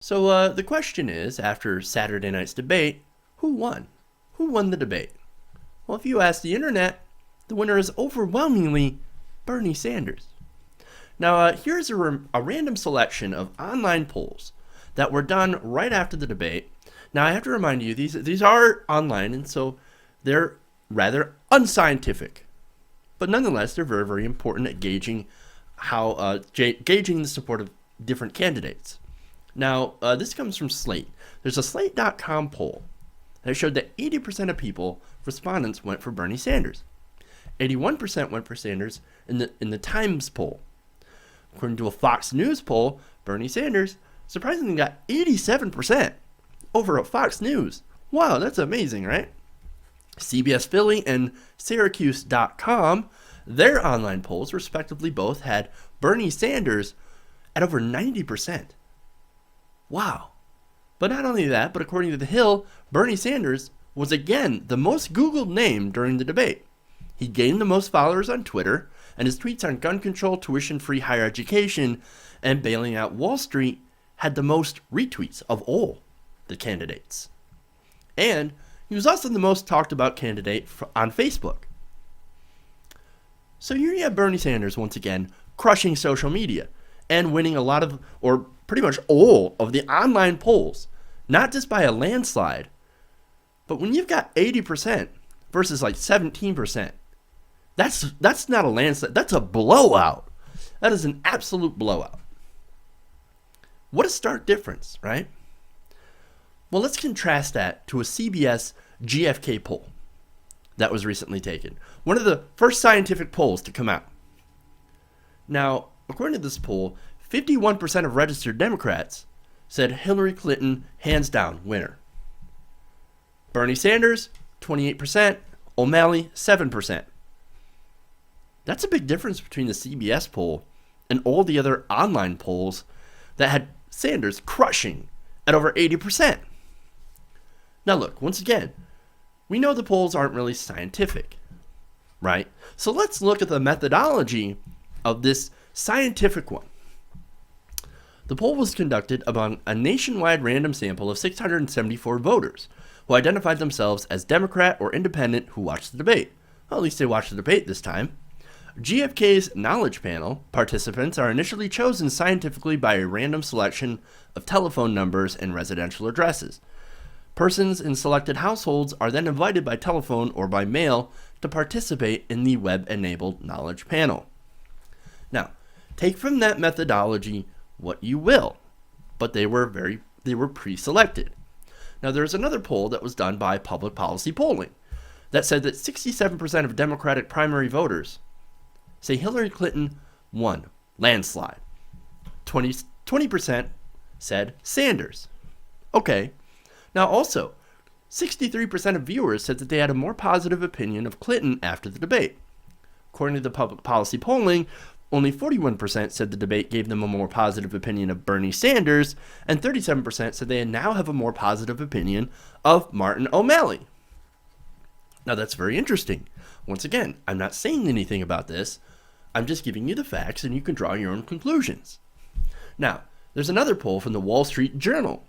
So the question is, after Saturday night's debate, who won? Who won the debate? Well, if you ask the internet, the winner is overwhelmingly Bernie Sanders. Now, here's a random selection of online polls that were done right after the debate. Now, I have to remind you, these are online, and so they're rather unscientific. But nonetheless, they're very, very important at gauging gauging the support of different candidates. Now, this comes from Slate. There's a Slate.com poll that showed that 80% of respondents went for Bernie Sanders. 81% went for Sanders in the Times poll. According to a Fox News poll, Bernie Sanders surprisingly got 87% over at Fox News. Wow, that's amazing, right? CBS Philly and Syracuse.com, their online polls respectively both had Bernie Sanders at over 90%. Wow. But not only that, but according to The Hill, Bernie Sanders was again the most Googled name during the debate. He gained the most followers on Twitter, and his tweets on gun control, tuition-free higher education, and bailing out Wall Street had the most retweets of all the candidates. And he was also the most talked about candidate on Facebook. So here you have Bernie Sanders once again crushing social media and winning a lot of, or pretty much all of the online polls, not just by a landslide, but when you've got 80% versus like 17%, that's not a landslide, that's a blowout. That is an absolute blowout. What a stark difference, right? Well, let's contrast that to a CBS GFK poll that was recently taken. One of the first scientific polls to come out. Now, according to this poll, 51% of registered Democrats said Hillary Clinton, hands down, winner. Bernie Sanders, 28%. O'Malley, 7%. That's a big difference between the CBS poll and all the other online polls that had Sanders crushing at over 80%. Now look, once again, we know the polls aren't really scientific, right? So let's look at the methodology of this scientific one. The poll was conducted among a nationwide random sample of 674 voters who identified themselves as Democrat or Independent who watched the debate. Well, at least they watched the debate this time. GFK's Knowledge Panel participants are initially chosen scientifically by a random selection of telephone numbers and residential addresses. Persons in selected households are then invited by telephone or by mail to participate in the web-enabled Knowledge Panel. Now, take from that methodology what you will, but they were pre-selected. Now, there's another poll that was done by Public Policy Polling that said that 67% of Democratic primary voters say Hillary Clinton won, landslide. 20% said Sanders. Okay. Now also, 63% of viewers said that they had a more positive opinion of Clinton after the debate. According to the Public Policy Polling, only 41% said the debate gave them a more positive opinion of Bernie Sanders, and 37% said they now have a more positive opinion of Martin O'Malley. Now that's very interesting. Once again, I'm not saying anything about this. I'm just giving you the facts and you can draw your own conclusions. Now, there's another poll from the Wall Street Journal.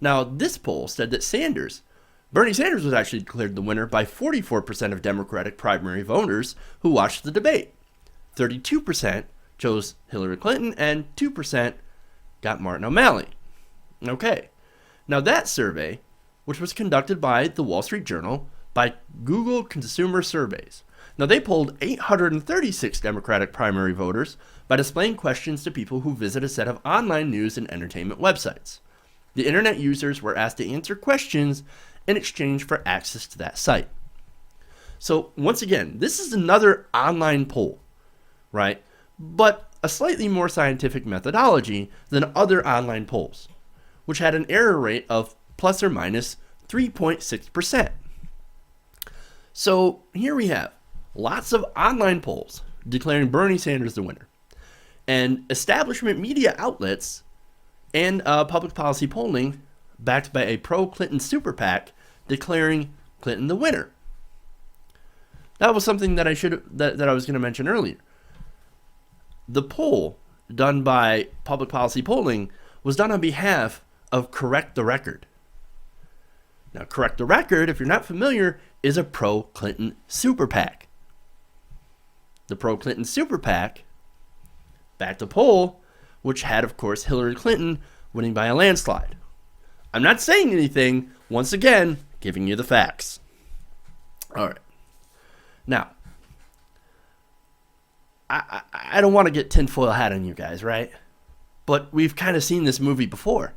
Now, this poll said that Bernie Sanders was actually declared the winner by 44% of Democratic primary voters who watched the debate. 32% chose Hillary Clinton and 2% got Martin O'Malley. Okay. Now that survey, which was conducted by the Wall Street Journal by Google Consumer Surveys. Now they polled 836 Democratic primary voters by displaying questions to people who visit a set of online news and entertainment websites. The internet users were asked to answer questions in exchange for access to that site. So once again, this is another online poll, right? But a slightly more scientific methodology than other online polls, which had an error rate of plus or minus 3.6%. So here we have lots of online polls declaring Bernie Sanders the winner, and establishment media outlets and public policy polling backed by a pro-Clinton super PAC declaring Clinton the winner. That was something that I was going to mention earlier. The poll done by Public Policy Polling was done on behalf of Correct the Record. Now, Correct the Record, if you're not familiar, is a pro-Clinton super PAC. The pro-Clinton super PAC backed a poll, which had, of course, Hillary Clinton winning by a landslide. I'm not saying anything. Once again, giving you the facts. All right. Now, I don't want to get tinfoil hat on you guys, right? But we've kind of seen this movie before.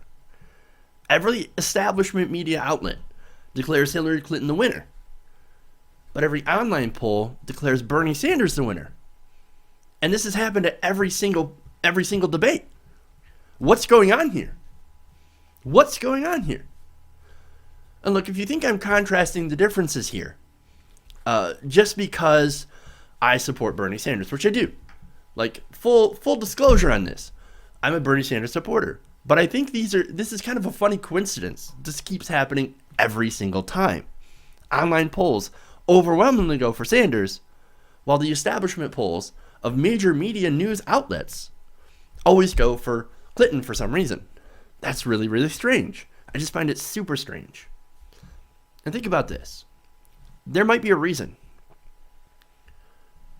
Every establishment media outlet declares Hillary Clinton the winner. But every online poll declares Bernie Sanders the winner. And this has happened at every single debate. What's going on here? What's going on here? And look, if you think I'm contrasting the differences here, just because I support Bernie Sanders, which I do, like full disclosure on this, I'm a Bernie Sanders supporter. But I think this is kind of a funny coincidence. This keeps happening every single time. Online polls overwhelmingly go for Sanders, while the establishment polls of major media news outlets always go for Clinton for some reason. That's really, really strange. I just find it super strange. And think about this. There might be a reason.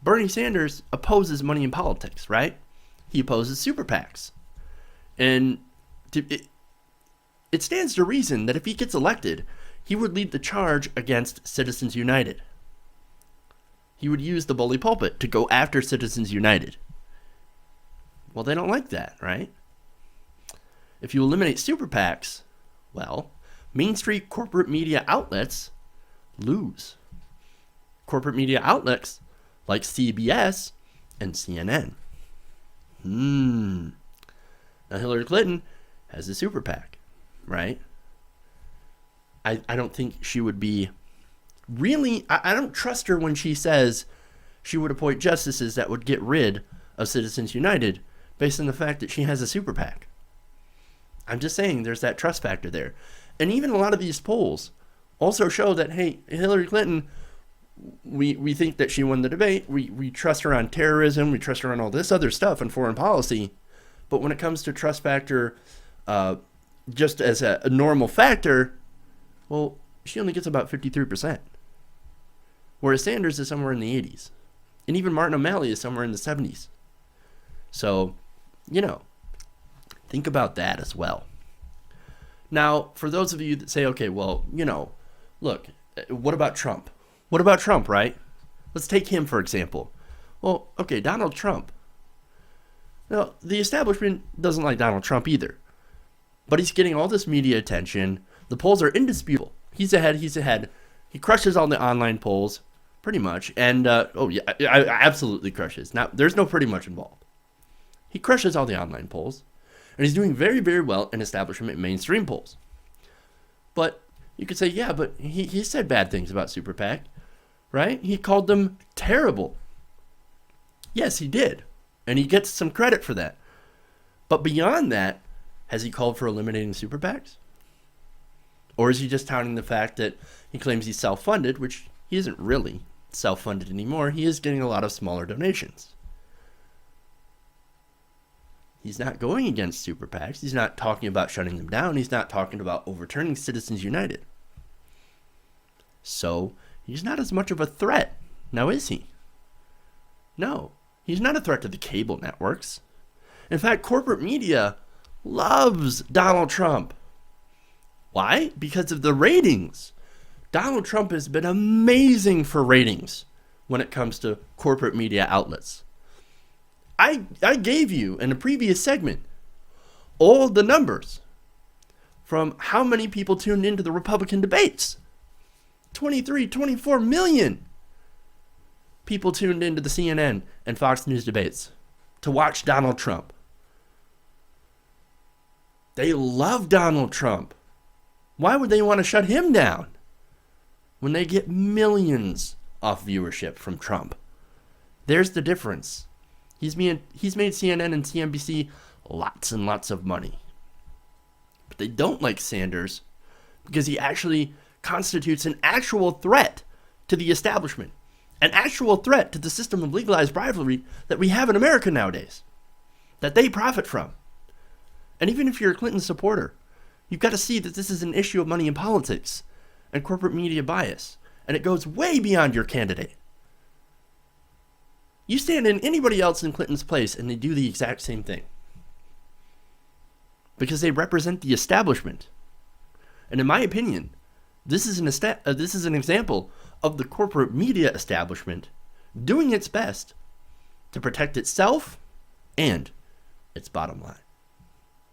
Bernie Sanders opposes money in politics, right? He opposes super PACs. And it stands to reason that if he gets elected, he would lead the charge against Citizens United. He would use the bully pulpit to go after Citizens United. Well, they don't like that, right? If you eliminate super PACs, well, mainstream corporate media outlets lose. Corporate media outlets like CBS and CNN. Now, Hillary Clinton has a super PAC, right? I don't think she would be really... I don't trust her when she says she would appoint justices that would get rid of Citizens United based on the fact that she has a super PAC. I'm just saying there's that trust factor there. And even a lot of these polls also show that, hey, Hillary Clinton, we think that she won the debate. We trust her on terrorism. We trust her on all this other stuff and foreign policy. But when it comes to trust factor, just as a normal factor, well, she only gets about 53%. Whereas Sanders is somewhere in the 80s. And even Martin O'Malley is somewhere in the 70s. So, think about that as well. Now, for those of you that say, okay, well, look, what about Trump? What about Trump, right? Let's take him, for example. Well, okay, Donald Trump. Now, the establishment doesn't like Donald Trump either. But he's getting all this media attention. The polls are indisputable. He's ahead. He crushes all the online polls, pretty much. And, absolutely crushes. Now, there's no pretty much involved. He crushes all the online polls. And he's doing very, very well in establishment mainstream polls. But you could say, yeah, but he said bad things about Super PAC, right? He called them terrible. Yes, he did. And he gets some credit for that. But beyond that, has he called for eliminating Super PACs? Or is he just touting the fact that he claims he's self-funded, which he isn't really self-funded anymore. He is getting a lot of smaller donations. He's not going against super PACs. He's not talking about shutting them down. He's not talking about overturning Citizens United. So he's not as much of a threat. Now is he? No, he's not a threat to the cable networks. In fact, corporate media loves Donald Trump. Why? Because of the ratings. Donald Trump has been amazing for ratings when it comes to corporate media outlets. I gave you in a previous segment all the numbers from how many people tuned into the Republican debates. 23, 24 million people tuned into the CNN and Fox News debates to watch Donald Trump. They love Donald Trump. Why would they want to shut him down when they get millions off viewership from Trump? There's the difference. He's made CNN and CNBC lots and lots of money. But they don't like Sanders because he actually constitutes an actual threat to the establishment, an actual threat to the system of legalized rivalry that we have in America nowadays, that they profit from. And even if you're a Clinton supporter, You've got to see that this is an issue of money in politics and corporate media bias, and it goes way beyond your candidate. You stand in anybody else in Clinton's place and they do the exact same thing. Because they represent the establishment. And in my opinion, this is an example of the corporate media establishment doing its best to protect itself and its bottom line.